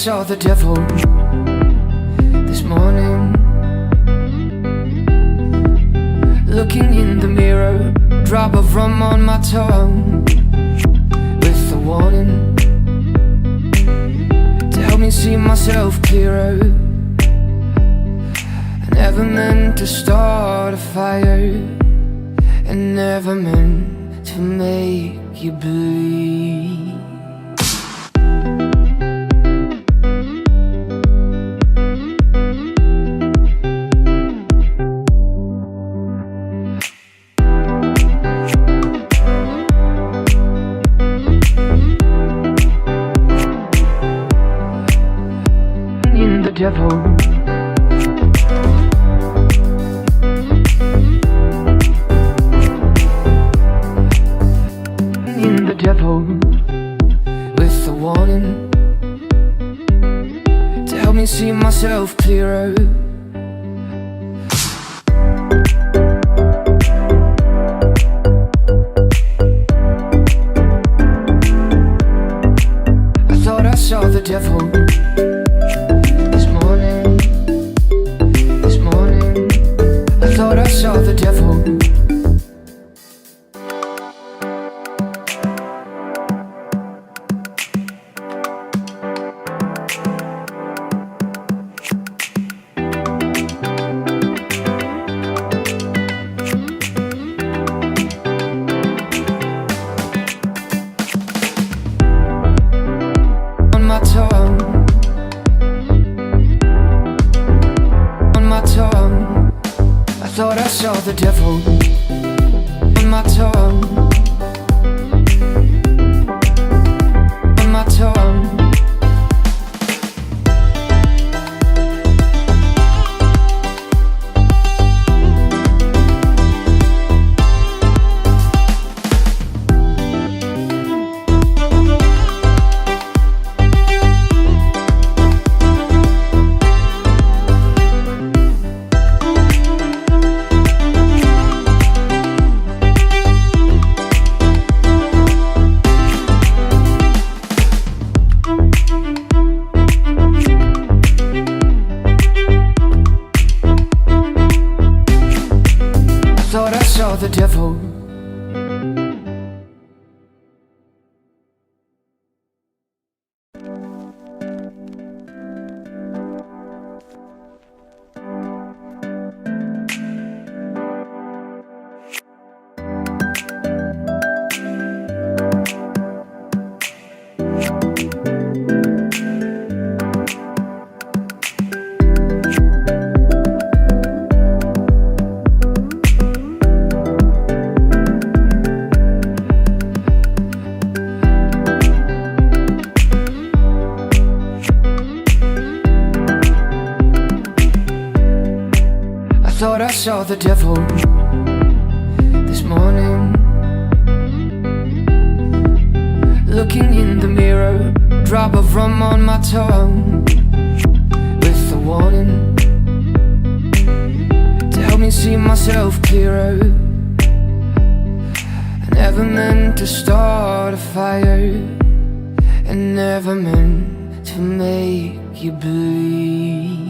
saw the devil this morning, looking in the mirror, drop of rum on my tongue, with a warning to help me see myself clearer. I never meant to start a fire, and never meant to make you bleed. Devil, in the devil, with a warning to help me see myself clearer. I thought I saw the devil I saw the devil. On my tongue, on my tongue, I thought I saw the devil on my tongue, on my tongue. Thought I saw the devil. Thought I saw the devil this morning, looking in the mirror, drop of rum on my tongue, with a warning to help me see myself clearer. I never meant to start a fire, and never meant to make you bleed.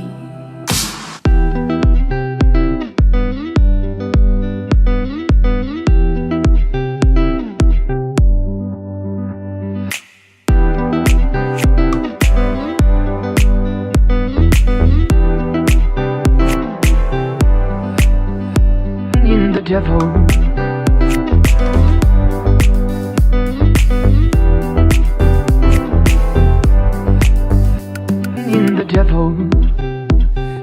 Devil, in the devil,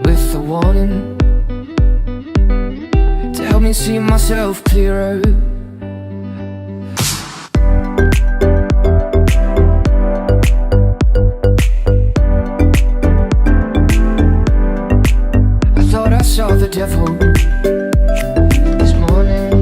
with a warning to help me see myself clearer. I thought I saw the devil this morning,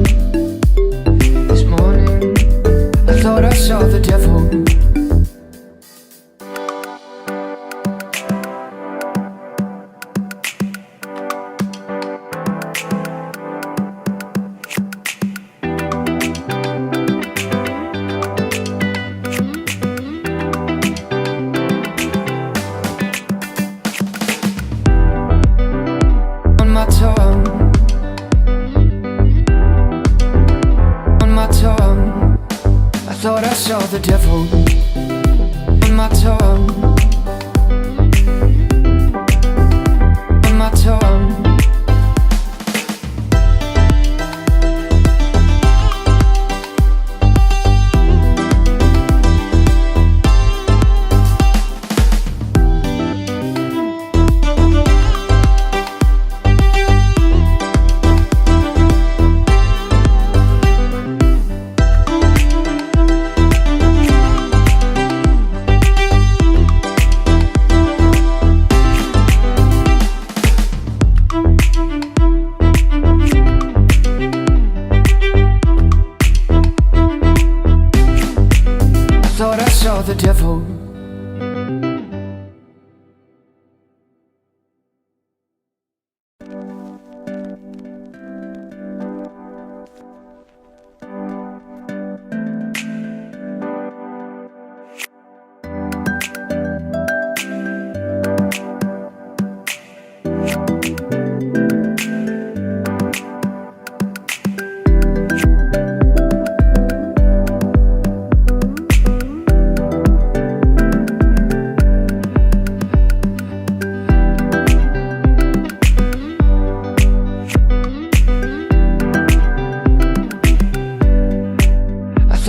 thought I saw the devil on my tongue, on my tongue. Thought I saw the devil.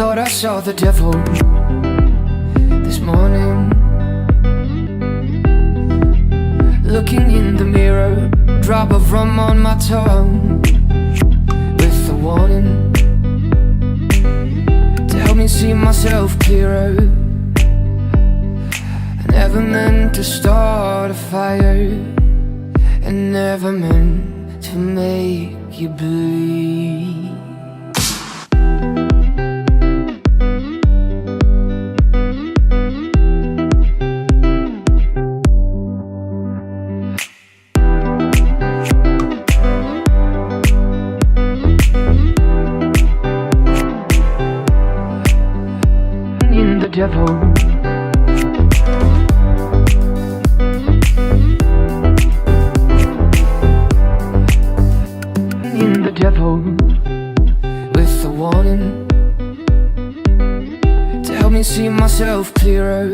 Thought I saw the devil this morning, looking in the mirror, drop of rum on my tongue, with a warning to help me see myself clearer. I never meant to start a fire, and never meant to make you bleed. Devil, in the devil, with a warning to help me see myself clearer.